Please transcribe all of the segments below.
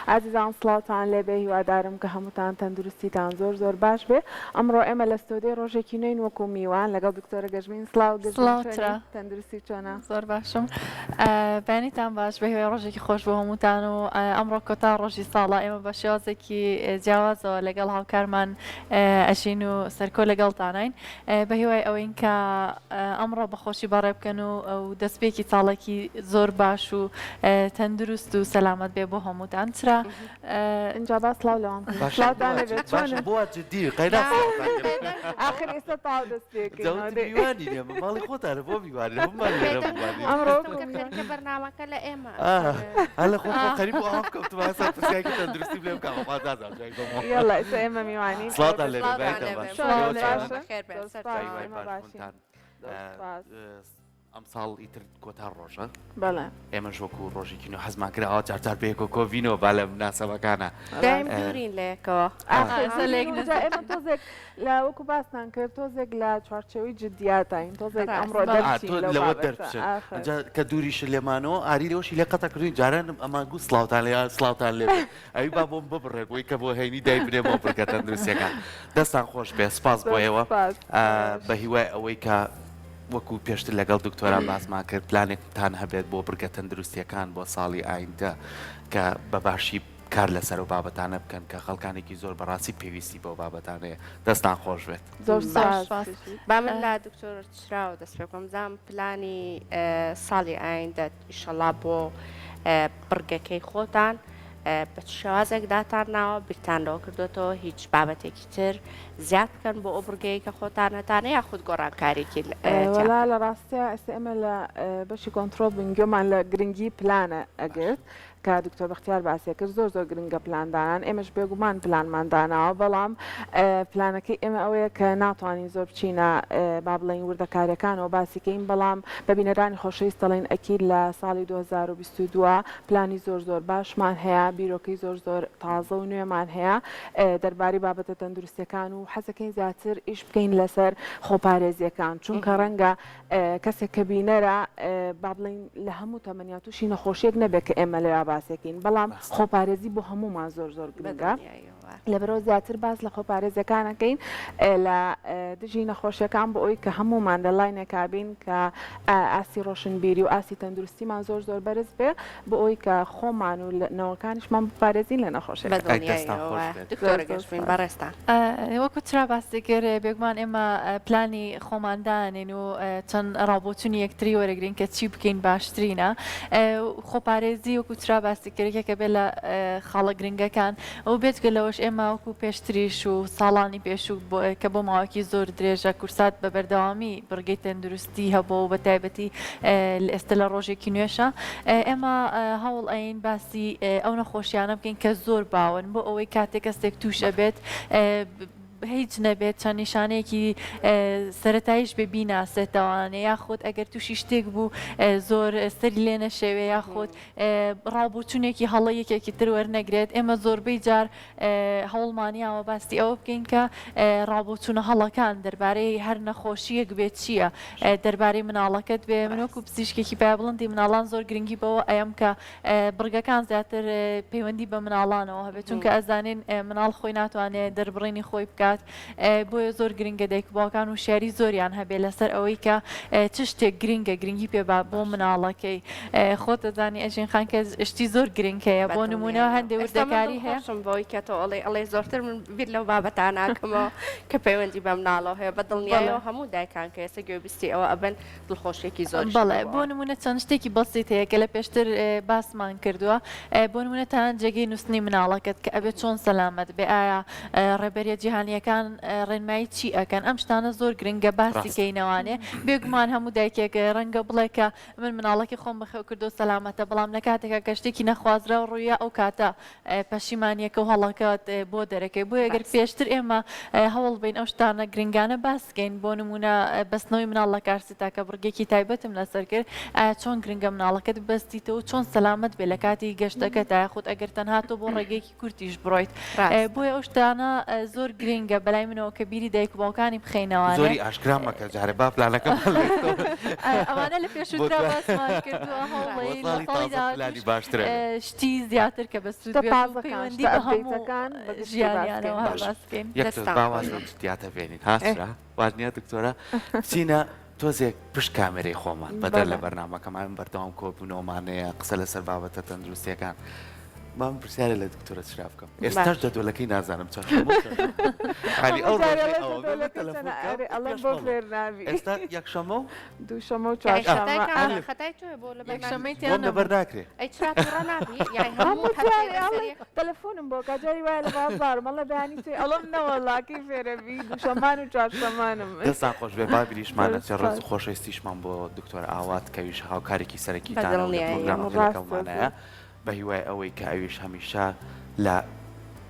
عزیزان سڵاوتان لێبێ هیوادارم کە هەمووتان تەندروستیتان زۆر زۆر باش بێ ئەمڕۆ ئێمە لە ستۆدیۆ ڕۆژێکی نوێین وەکو میوان لەگەڵ دکتۆرە گەژمین سڵاو تەندروستی چۆنە زۆر باشم بەنیتان باش بە هیوای ڕۆژێکی خۆش بۆ هەمووتان و ئەمڕۆ کۆتا ڕۆژی ساڵە ئێمە بە شێوازێکی جیاوازەوە لەگەڵ هاوکارمان ئەژین و سەرکۆ لەگەڵتانین بە هیوای ئەوەین کە ئەمڕۆ بەخۆشی بەڕێ بکەن و دەستپێکی ساڵێکی زۆر باش و تەندروست و سەلامەت بێ بۆ هەمووتان چرا اینجا باس سڵاو لەوان بۆ جدی قەیدا آخر ئێستا تاو دەستێک میوانی لێمە ماڵی خۆتانە بۆ میوانی ئەمڕۆ بەرنامەکە لە ئێمە هەلە خۆ قەریب بۆ ئەم کەوتمە سەر پرسیایەکی تەندروستی بێم کە ئەوە دازان یاڵا ئێستا ئێمە میوانی سڵاتان لێبێ ئەم ساڵ ئیتر کۆتا ڕۆژە بەڵێ ئێمە ژۆک و ڕۆژێکی و حەزمان کراوە جارجار بەیەکۆ کۆڤینەوە با لە مناسەبەکانە دایم دوورین لەیەکەوە ئێمە تۆزێک لە وەکو باسان کرد تۆزێک لە چوارچەوەی جدیاتین تۆزێک ئەمڕۆ لەوە دەرچن کە دووریش لێمانەوە ئاری لەوەشی لێ قەتە کردوین جاران ئەمان گوت سڵاوتان لێ سڵاوتان لێ ئەوی با بۆم ببڕێت بۆی کە بۆ هەینی دای بنێ بۆ بڕکە تەندروستیەکان دەستان خۆش بێ سپاس بۆ ئێوە بە هیوای ئەوەی کە وەکو پێشتر لەگەڵ دکتۆران باسمان کرد پلانێکتان هەبێت بۆ بڕگە تەندروستیەکان بۆ ساڵی ئایندە کە بەباشی کار لەسەر و بابەتانە بکەن کە خەڵکانێکی زۆر بەڕاستی پێویستی بۆ بابەتانەیە دەستان خۆش بێت زۆر با من لا دکتۆر چراوە دەست پێ بکەم زانم پلانی ساڵی ئایندە ئیشەڵا بۆ بڕگەکەی خۆتان بە شێوازێک داتانناوە بیرتانەوە کردوێتەوە هیچ بابەتێکی تر زیاد بکەن بۆ ئەو بڕگەیە کە خۆتان هەتانە یا خودت گۆڕانکارێکی وەلا لە ڕاستیە ئێستا ئێمە لە بەشی کۆنتڕۆڵ بنگۆمان لە گرنگی پلانە ئەگرت کە دکتۆر بەختیار باسی کرد زۆر زۆر گرنگە پلاندانان ئێمەش بێگومان پلانمانداناوە بەڵام پلانەکەی ئێمە ئەوەیە کە ناتوانین زۆر بچینە با بڵین وردەکاریەکانەوە باسیکەین بەڵام بەبینەرانی خۆشەویست دەڵێن ئەکید لە ساڵی 2022 پلانی زۆر زۆر باشمان هەیە بیرۆکەی زۆر زۆر تازە و نوێمان هەیە دەربارەی بابەتە تەندروستیەکان و حەزەکەین زیاتر ئیش بکەین لەسەر خۆپارێزیەکان چونکە ڕەنگە کەسێک کە بینەرە با بڵین لە هەموو تەمەنیا تووشی نەخۆشیەک نەبێت کە ئێمە لێ باسێکین بەڵام خۆپارێزی بۆ هەمومان زۆر زۆر گرنگە لەبەرەوە زیاتر باس لە خۆپارێزەکانەکەین لە دژی نەخۆشیەکان بۆ ئەوی کە هەمومان دەڵاینەکبین کە ئاسی ڕۆشنبیری و ئاسی تەندروستیمان زۆر زۆر بەرز بێ بۆ ئەوی کە خۆمان و نەوەکانیشمان بپارێزین لە نەخۆشی بەڕێستان وەکو چرا باسی کرد بێگومان ئێمە پلانی خۆماندانین و چەند ڕابۆچونی یەکتری وەرەگرین کە چی بکەین باشترینە خۆپارێزی وەکو چرا باسی کردێکە بێ لە خاڵە گرنگەکان ئەو بێت کە لەوەش ئێمە وەکو پێشتریش و ساڵانی پێشوو کە بۆ ماوەکی زۆر درێژە کورسات بە بەردەوامی بڕگەی تەندروستی هەبوو و بە تایبەتی ئێستا لە ڕۆژێکی نوێشە ئێمە هەوڵ ئەین باسی ئەو نەخۆشیانە بکەین کە زۆر باون بۆ ئەوەی کاتێک کەسێک تووشە بێت هیچ نەبێت چەند نیشانەیەکی سەرەتاییش بێ بیناسێتەوانێ یاخود ئەگەر تووشی شتێک بوو زۆر سەری لێ نەشێوێ یاخود ڕابوچونێکی هەڵە یەکێکی تر وەرنەگرێت ئێمە زۆربەی جار هەوڵمانیاوە باسی ئەوە بکەین کە ڕابوچونە هەڵەکان دەربارەی هەر نەخۆشیەک بێت چییە دەربارەی مناڵەکەت بێ منۆکو پزیشکێکی پای بڵندی مناڵان زۆر گرنگی بەوە ئەم کە بڕگەکان زیاتر پەیوەندی بە مناڵانەوە هەبێت چونکە ئەزانین مناڵ خۆی ناتوانێت دەربڕینی خۆی بکات بۆیە زۆر گرنگە دایکباوەکان و شاری زۆریان هەبێ لەسەر ئەوەی کە چ شتێک گرنگە گرنگی پێبا بۆ مناڵەکەی خۆت دەزانی ئەژین خان کە شتی زۆر گرنگ هەیە بۆ نمونە هەندێک وردەکاری هەیە بۆی کە تۆ ئەڵێ زۆرتر من بیر لەو بابەتان ناکەمەوە کە پەیوەندی بە مناڵەوە هەیە بە دڵنیایەوە هەموو دایکان کە ئێستا گوێبیستی ئەوە ئەبن دڵخۆشیێکی زۆر بەڵێ بۆ نمونە چەند شتێکی بەسیت هەیە کە لە پێشتر باسمان کردووە بۆ نمونە تان جێگەی نووسنی مناڵەکەت کە ئەبێت چۆن سەلامەت بێ ئایا ڕێبەریە جیهانیەکان ڕێنمایی چی ئەکەن ئەم شتانە زۆر گرنگە باسی کەینەوانێ بێگومان هەموو دایکێک ڕەنگە بڵێ کە من مناڵەکی خۆم بەخێو کردو سەلامەتە بەڵام لە کاتێکە کە شتێکی نەخوازرا و ڕوویە ئەو کاتە پەشیمانیەکە و هەڵەکەت بۆ دەرەکەی بۆ ئەگەر پێشتر ئێمە هەوڵ بین ئەو شتانە گرنگانە باسکەین بۆ نمونە بەستنەوەی مناڵ لە کارسیتا کە بڕگێکی تایبەتم لەسەر کرد چۆن گرنگە مناڵەکەت بەستیتەوە چۆن سەلامەت بێ لە کاتی گەشتەکە تا خودت ئەگەر تەنها تۆ بۆ ڕێگەیەکی کورتیش بڕۆیت بۆیە ئەو شتانە زۆر گرنگ گرنگە بەلای منەوە کە بیری دایک و باوکانی بخەینەوە زۆری ئاشکرا مەکە جارێ با پلانەکەم ئەوانە لە پێشووترا باسمان کردووە هەوڵی لە پلانی باشترە شتی زیاتر کە بە سوود پەیوەندی بە هەموو ژیانیانەوە هەڵباسکەین یەکتر باوازن دیاتە بێنین هاسرا وازنیە دکتۆرە چینە تۆزێک پشت کامێرەی خۆمان بەدەر لە بەرنامەکەمان بەردەوام کۆبوونەوەمانەیە قسە لەسەر بابەتە تەندروستیەکان مام پرسیارە لە دکتۆرە چرا بکەم ئێستاش دەدۆلەکەی نازانم چ ئێستا یەکشەمە و دووشەمە و خەتای تۆ بۆ لە لە بەرناکرێ ئەی چرا نابی تەلەفۆنم بۆ کاجاری وایە لە بازار مەڵە بەیانی توی ئەڵم نەوەڵاکی فێرەبی دووشەمان و چوارشەمانم دەستان خۆش بێ بابیریشمانە چە ڕۆژ خۆشەویستیشمان بۆ دکتۆر ئاوات کەویش هاوکارێکی سەرەکیتانە پرۆگرامەکەمانەیە بە هیوای ئەوەی کە ئەویش هەمیشە لە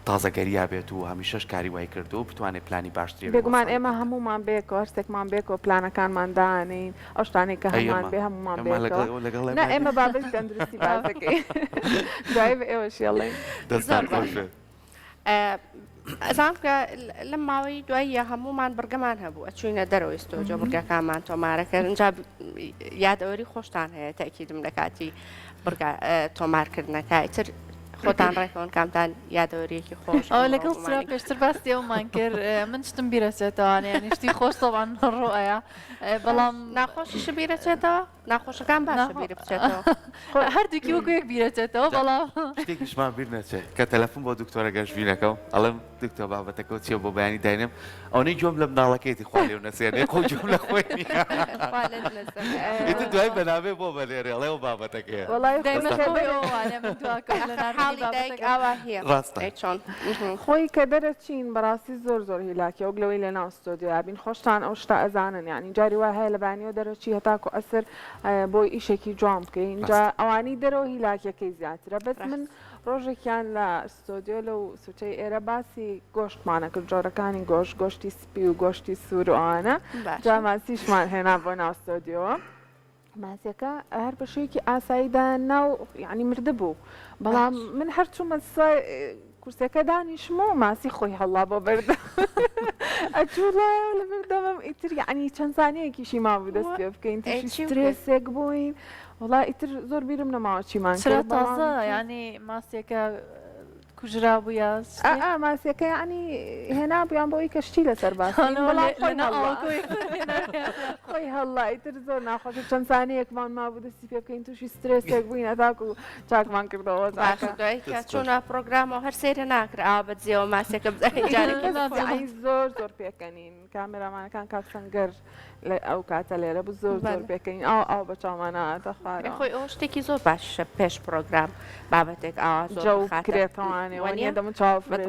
تازەگەریا بێت و هەمیشەش کاری وای کردو و بتوانێت پلانی باشتری بێگومان ئێمە هەمومان بێکەوە هەرسێکمان بێکەوە پلانەکانمان دانین ئەو شتانێک کە هەمان بێ هەمومان بێکەوە نه ئێمە بابەت تەندروستی باز دەکەین دوای بە ئێوە شێڵێ دەستان خۆش بێ ئەزانام کە لەم ماوەی دواییە هەمومان بەرگەمان هەبوو ئەچوینە دەرەوەی ستۆجۆ بورگەکانمان تۆمارەکەن اینجا یادەوەری خۆشتان هەیە تاکیدم لە کاتی تۆمارکردنەکە ئیتر خۆتان ڕێکەوەن کامتان یادەوەریەکی خۆش ئەو لەگەڵ سرا پێشتر باستی ئەومان کرد من شتم بیرەچێتەوە نیشتی خۆش تەوان ڕۆیە بەڵام ناخۆشیش بیرەچێتەوە ناخۆشەکان باشە بیرە بچێتەوە هەردووکی وەکو یەک بیرەچێتەوە بەڵام شتێکیشمان بیر نەچێت کە تەلەفۆن بۆ دکتۆرە گەشتبینەکەم ئەڵم دکتۆر بابەتەکە چیە بۆ بەیانی داینم ئەوەی جۆم لە مناڵەکەیتی خوا لێو نەسێنێ خۆ جۆم لە خۆی ئیتر دوای بەناوێ بۆ بەلێرێ ئەڵێ بابەتەکەیە چۆن خۆی کە دەرەچین بەڕاستی زۆر هیلاکە و گلەوەی لە ناو ستۆدیۆ بین خۆشتان ئەو شتا ئەزانن یعنی جاری وای هەیە لە بانیەوە دەرەچی هەتاکو ئەسر بۆی ئیشێکی جوان بکەین اینجا ئەوانی دەرەوە هیلاکیەکەی زیاترە بەس من ڕۆژێکیان لە ستۆدیۆ لەو سوچەی ئێرە باسی گۆشتمانە کرد جۆرەکانی گۆشتی سپی و گۆشتی سوور و ئەوانە جا ماسیشمان هێنا بۆ ناو ستۆدیۆ ماسیەکە هەر بەشەیەکی ئاساییدا ناو یعنی مردە بوو بەڵام من هەرچوومە کورسەکە دانیشمەوە ماسی خۆی هەڵا بۆ بەردە ئەچوولایە لە بەردەمەم ئیتر یعنی چەند زانەیەکیشی مابوو دەست پێ بکەین ترێسێک بووین وڵا ئیتر زۆر بیرم نەماوە چیمان تازە ینی ماسیەکە کوژرا بووە ماسیەکە ینی هێنا بوویان بۆی کەشتی لەسەر باس خۆی هەڵا ئیتر زۆر ناخۆش چەند زانەیەکمان مابوو دەستی پێ بکەین تووشی سترێسێک بووین ئەتاکو و چاکمان کردەوە چۆنە پرۆگرامەوە هەر سێرە ناکرا ئاوا بەجێەوە ماسیەکە بزانین زۆر پێکەنین کامێرامانەکان کاک سەنگەر ئەو کاتە لێرە بوو زۆر پێکەین ئاو بە چاوانە خوارە خۆی ئەو شتێکی زۆر باشە پێش پرۆگرام بابەتێک ئاوا زۆر کرێتەوانێ دەمە چاوفرێ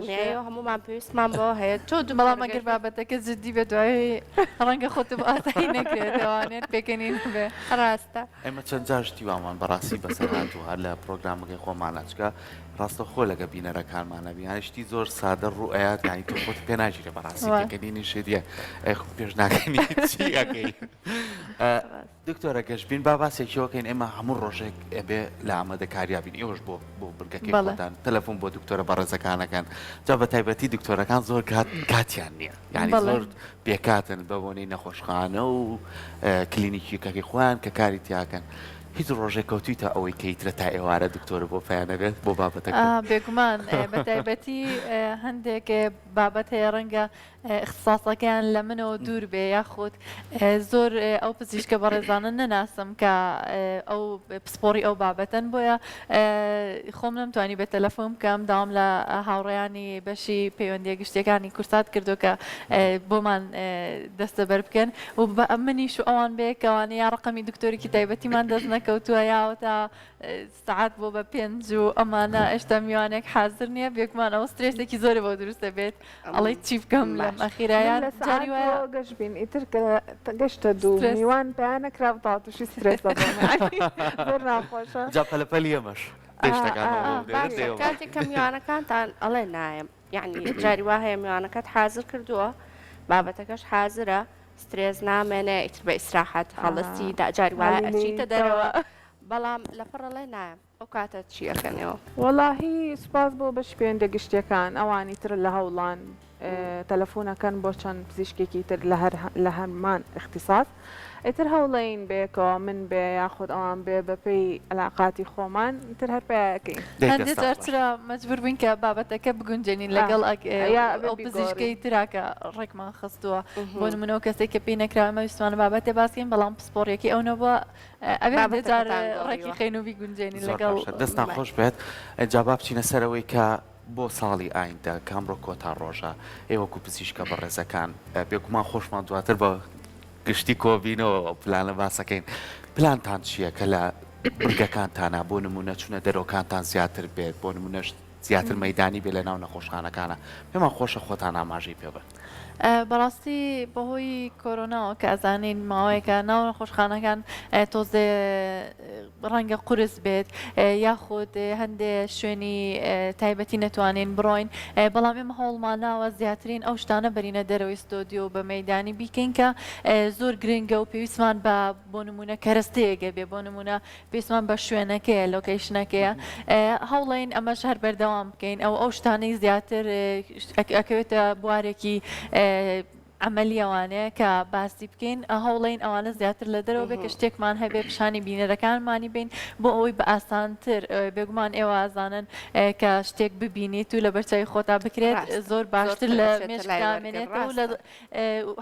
هەمومان پێویستمان بۆ هەیە تۆ بەڵام ئەگەر بابەتەکە جددی بێت دوای ڕەنگە خۆتم ئاسایی نەکرێتەوانێت پێکەنین بێ ڕاستە ئێمە چەند جاشتی وامان بەڕاستی بەسەر هاتووە لە پرۆگرامەکەی خۆمانەچکە ڕاستە خۆ لەگە بینەرەکانمانە بیانشتی زۆر سادە ڕوئەیات ینی تۆ خۆت پێ ناژیرە بەڕاستی پێکەنینی شێدیە پێشناکەنی چیەکەی دکتۆرە گەشتبین با باسێکیەوەکەین ئێمە هەموو ڕۆژێک ئەبێ لە ئامادە کاریابین ئێوەش بۆ بورگەکەی خۆتان تەلەفۆن بۆ دکتۆرە بەڕێزەکانەکان جا بە تایبەتی دکتۆرەکان زۆر کاتیان نییە یعنی زۆر بێکاتن بە بۆنەی نەخۆشخانە و کلینیکیەکەی خۆیان کە کاری تیاکەن هیچ ڕۆژێک کەوتویتە ئەوەی کەیترە تا ئێوارە دکتۆرە بۆ پایانەبێت بۆ بابەتەکە بێگومان بە تایبەتی هەندێک بابەت هەیە ڕەنگە اختصاصەکەیان لە منەوە دوور بێ یاخود زۆر ئەو پزیشکە بەڕێزانە نەناسم کە ئەو پسپۆری ئەو بابەتەن بۆیە خۆم نەمتوانی بە تەلەفۆن بکەم داوام لە هاوڕێیانی بەشی پەیوەندیە گشتەکانی کورسات کردو کە بۆمان دەستەبەر بکەن و منیش و ئەوان بێکەوانە یا ڕقەمی دکتۆرێکی تایبەتیمان دەست نەکەوتووە یاوە تا سعات بۆ بە 5 و ئەمانە ئێشتا میوانێک حاضر نییە بێکمان ئەو سترێسێکی زۆر بۆ دروستە بێت ئەڵی چی بکەم لەم ئەخیرایان جاری وایە گەشتبین ئیتر گەشتە دوو میوان پێیانە کراوتا تووشی سترێسە زۆر ناخۆشە جا پەلەپەلی ئەمەش کاتێک کە میوانەکانتان ئەڵێ نایم یعنی جاری وا هەیە میوانەکەت حاضر کردووە بابەتەکەش حاضرە سترێز نامێنێ ئیتر بە ئیسراحەت هەڵستی جاری وایە ئەچیتە دەرەوە بەڵام لەپڕەڵێ نایم ئەو کاتە چیەکەنەوە وەڵاهی سوپاس بۆ بەش پێوەندە گشتەکان ئەوانی تر لە هەوڵان تەلەفۆنەکەن بۆ چەند پزیشکێکی تر لە هەرمان اختصاص ئیتر هەوڵەین بێکەوە من بێ یاخود ئەوان بێ بەپێی علاقاتی خۆمان تر هەر پێیەکەین هەندێک جارچرا مەجبور بووین کە بابەتەکە بگونجێنین لەگەڵ ئەو پزیشکەی تراکە ڕێکمان خستووە بۆ نمونەوە کەسێک کە پێی نەکراوە ویستوانە بابەتێ باسکەین بەڵام پسپۆڕێکی ئەو نەبووە ئەبێ جار ڕێکی خەین و بیگونجێنین لەگەڵ دەستان خۆش بێت جابا بچینە سەرەوەی کە بۆ ساڵی ئایندا کامڕۆ کۆتا ڕۆژە ئێوەکو پزیشکە بەڕێزەکان بێگومان خۆشمان دواتر بە گشتی کۆبینەوە پلانە باسەکەین پلانتان چییە کە لە برگەکانتانە بۆ نمونە چونە دەرەوەکانتان زیاتر بێت بۆ نمونەش زیاتر مەدانی بێ لە ناو نەخۆشخانەکانە پێمان خۆشە خۆتان ئاماژەی پێ بن. بەڕاستی بەهۆی کۆرۆناوە کە ئەزانین ماوەیەکە ناو نەخۆشخانەکان تۆزێ ڕەنگە قورس بێت یاخود هەندێ شوێنی تایبەتی نەتوانین بڕۆین بەڵام ئێمە هەوڵماناوە زیاترین ئەو شتانە بەرینە دەرەوەی ستۆدیۆ بە مەدانی بیکەین کە زۆر گرنگە و پێویستمان بۆ نمونە کەرەستەیەگە بێ بۆ نمونە پێویستمان بە شوێنەکەیە لۆکیشنەکەیە هەوڵین ئەمەش هەر بەردەوام بکەین ئەو شتانەی زیاتر ئەکەوێتە بوارێکی عملیەوانەیە کە باسی بکەین هەوڵین ئەوانە زیاتر لە دەرەوە بێ کە شتێکمان هەبێ پیشانی بینەرەکانمانی بین بۆ ئەوەی بە ئاسانتر بێگومان ئێوە ئازانن کە شتێک ببینیت و لە بەرچاوی خۆتا بکرێت زۆر باشتر لە مێشکامێنێتەوە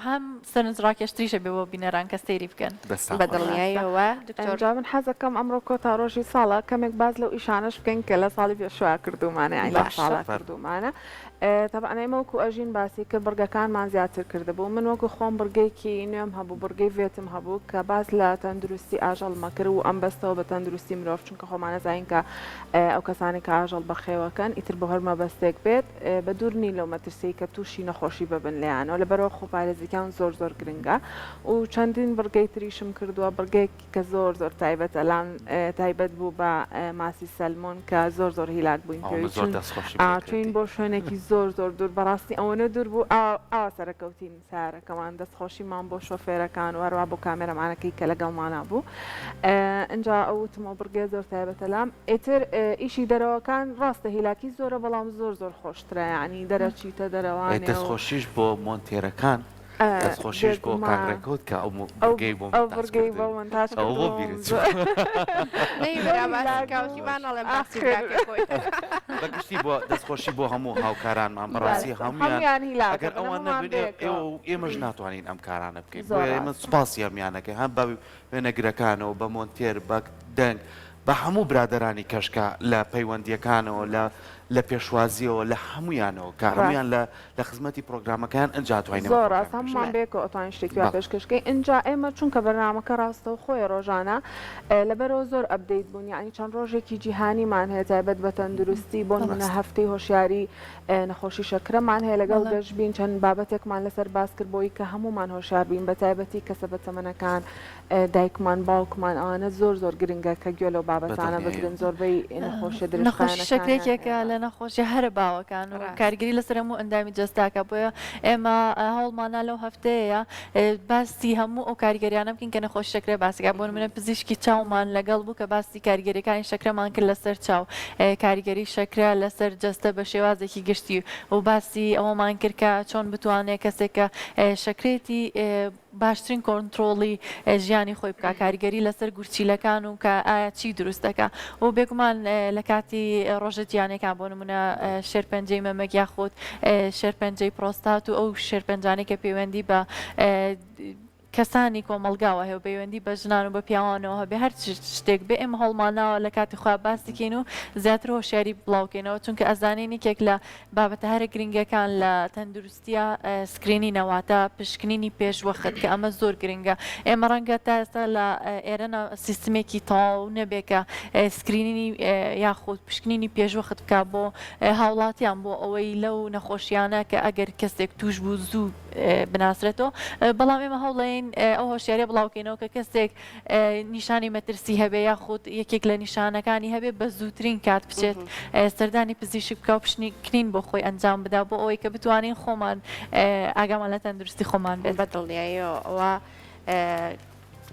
هەم سەرنجڕاکێشتریشە بێ بۆ بینەران کە سەیری بکەن بەدڵنیاییەوە جا من حەزەکەم ئەمڕۆ کۆتا ڕۆژی ساڵە کەمێک باز لەو ئیشانەش بکەین کە لە ساڵی پێشوا کردومانە ئەین ساڵا کردومانە طبعا ئێمە وەکو ئەژین باسی کرد بڕگەکانمان زیاتر کردبوو من وەکو خۆم بڕگەیەکی نوێم هەبوو بڕگەی ڤێتم هەبوو کە باز لە تەندروستی ئاژەڵمە کرد و ئەم بەستەوە بە تەندروستی مرۆڤ چونکە خۆمانە زین کە ئەو کەسانی کە ئاژەڵ بەخێوەکەن ئیتر بۆ هەرمە بەستێک بێت بە دوور نی لەو مەترسی کە تووشی نەخۆشی ببن لەیانەوە لەبەرەوە خۆپارێزیەکان زۆر گرنگە و چەندین بڕگەی تریشم کردووە بڕگەیەکی کە زۆر تایبەتە لام تایبەت بوو بە ماسی سەلمۆن کە زۆر هیلاک بووین چین بۆ شوێنێکی زۆر دوور بەڕاستی ئەوەنە دوور بوو ئاوا سەرکەوتین سارەکەمان دەستخۆشیمان بۆ شۆفێرەکان و هەروە بۆ کامێرەمانەکەی کە لەگەڵمانە بوو ئەجا ئەوتمەوە بڕگێ زۆر تایبەتە لام ئیتر ئیشی دەرەوەکان ڕاستە هیلاکی زۆرە بەڵام زۆر خۆشترە ینی دەرەچیتە دەرەوانێ دەستخۆشیش بۆ مۆنتێرەکان دەستخۆشیش بۆ کانڕێکوت کە ئەو بڕگەی بۆ منتاج بەگشتی بۆ دەستخۆشی بۆ هەموو هاوکارانمان بەڕاستی هەمویان ئەگەر ئەوان نەبێت ئێمەش ناتوانین ئەم کارانە بکەین ئێمە سوپاسی ئەمیانەکە هەم بە وێنەگرەکانەوە بە مۆنتێر بە دەنگ بە هەموو برادەرانی کەشکە لە پەیوەندیەکانەوە لە پێشوازیەوە لە هەمویانەوە کە هەمویان لە خزمەتی پرۆگرامەکان ئەنجاتوانین زۆر ڕاست هەمومان بێکەوە ئۆتوان شتێکی وا پێشکەشکەی ئینجا ئێمە چونکە بەرنامەکە ڕاستەوە خۆی ڕۆژانە لەبەرەوە زۆر ئەپدەیت بوون یعنی چەند ڕۆژێکی جیهانیمان هەیە تایبەت بە تەندروستی بۆ نمونە هەفتەی هۆشیاری نەخۆشی شەکرەمان هەیە لەگەڵ گەشتبین چەند بابەتێکمان لەسەر باس کرد بۆی کە هەمومان هۆشیار بین بە تایبەتی کەسە بەتەمەنەکان دایکمان باوکمان ئەوانە زۆر گرنگە کە گوێ لەو بابەتانە بگرن زۆربەی نەخۆشی درشتەکان شەکرێکێکە لە نەخۆشی هەر باوەکان و کارگیری لەسەر هەموو ئەندامی جەستاکە بۆیە ئێمە هەوڵمانە لەو هەفتەیە باسی هەموو ئەو کارگەریانە بکەین کە نەخۆشی شەکرە باسیکە بۆ نمونە پزیشکی چاومان لەگەڵ بوو کە باسی کارگەریەکانی شەکرەمان کرد لەسەر چاو کارگەری شەکرە لەسەر جەستە بە شێوازێکی گشتی و باسی ئەوەمان کرد کە چۆن بتوانێت کەسێکە شەکرێتی باشترین کۆنتترۆڵی ژیانی خۆی بکە کاریگەری لەسەر گورچیلەکان و کە ئایا چی دروستەکە و بێگومان لە کاتی ڕۆژە جیانەکان بۆ نمونە شێرپەنجەی مەمەک یاخود شێرپەنجەی پرۆستات و ئەو شێرپەنجانێک کە پەیوەندی بە کەسانی کۆمەلگاوە هەیە پەیوەندی بە ژنان و بە پیاوانەوە هەبێ هەر شتێک بێ ئێمە هەڵماناوە لە کاتی خوا باسیکەین و زیاتر هۆشیاری بڵاوکەینەوە چونکە ئەزانینی کێک لە بابەتە هەرە گرنگەکان لە تەندروستیە سکرینی نەواتە پشکنینی پێشوەخت کە ئەمە زۆر گرنگە ئێمە ڕەنگە تا ئێستا لە ئێرەنا سیستمێکی تەواو نەبێکە سکرینی یاخود پشکنینی پێشوەخت بکە بۆ هاوڵاتیان بۆ ئەوەی لەو نەخۆشیانە کە ئەگەر کەسێک توش بوو زوو بناسرێتەوە بەڵام ئێمە هەوڵێن ئەو هۆشیارە بڵاوکەینەوە کە کەسێک نیشانی مەترسی هەبێ یاخود یەکێک لە نیشانەکانی هەبێ بە زووترین کات بچێت سەردانی پزیشک بکە و پشکنین بۆ خۆی ئەنجام بدا بۆ ئەوەی کە بتوانین خۆمان ئاگامان لە تەندروستی خۆمان بێت بەدڵنیاییەوە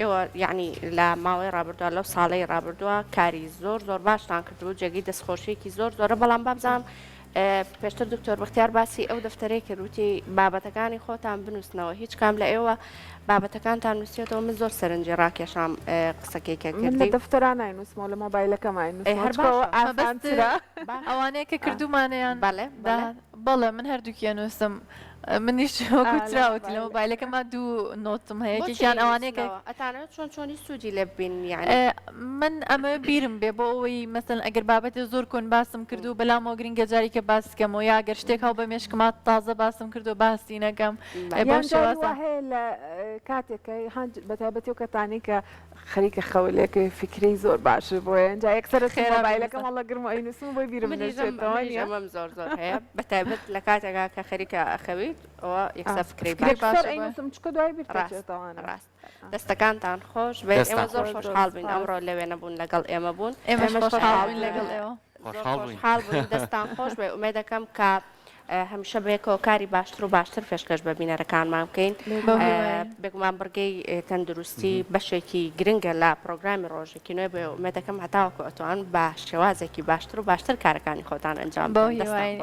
ئێوە یعنی لە ماوەی ڕابردووە لەو ساڵەی ڕابردووە کاری زۆر باشتان کردبوو جێگەی دەستخۆشیێکی زۆرە بەڵام بابزانم پێشتر دکتۆر بەختیار باسی ئەو دەفتەرەی کردوتی بابەتەکانی خۆتان بنووسنەوە هیچ کام لە ئێوە بابەتەکانتان نووسێتەوە من زۆر سەرنجی ڕاکێشام قسەکەیکە من لە کردی دەفتەران ناینووسمەوە لە مۆبایلەکەمان هەر نووسمەوە ئاسانترە ئەوانەیە کە کردومانیان بەڵێ بەڵێ من هەردووکیان نووسم منیش وەکوتراوەتی لە مۆبایلەکەمە دوو نۆتم هەیە یەکێکیان ئەوانەیە کە ئەتانەوێت چۆنی سوودی لێ ببین یعنی من ئەمە بیرم بێ بۆ ئەوەی مەسەن ئەگەر بابەتێ زۆر کۆن باسم کردو بەلامەوە گرنگە جاری کە باسکەمەوە یا گەر شتێک هەڵ بە مێشکمات تازە باسم کردو باسی نەکەم هەیە لە کاتێکەکەی بەتابەتی و کەتانی کە خەریکە خەولێکی فکری زۆر باشە بۆیە ئەنجا یەکسەر مۆبایلەکەم هەڵە گرم و ئەینووسم بۆی بیرم ئەمەم زۆر زۆر هەیە بەتابەت لە کاتێکا کە خەریکە ئەخەویت ئەوە یەکسەر فکری ئەینووسم چکە دوای بیرێتەوەوانە ڕاست دەستەکانتان خۆش بێت ئێمە زۆر خۆشحاڵ بین ئەمڕۆ لەوێ نەبوون لەگەڵ ئێمە بوون ئێمەش خۆشحاڵ لەگەڵ ئێوە خۆشحاڵ بوون دەستان خۆش بێ ئومێ دەکەم کە هەمیشە بێکەوە کاری باشتر و باشتر پێشکەش بە بینەرەکانمان بکەین بێگومان بڕگەی تەندروستی بەشێکی گرنگە لە پرۆگرامی ڕۆژێکی نوێ بێ ئومێ دەکەم هەتاوەکو ئەتوان بە شێوازێکی باشتر و باشتر کارەکانی خۆتان ئەنجام بۆ هیوای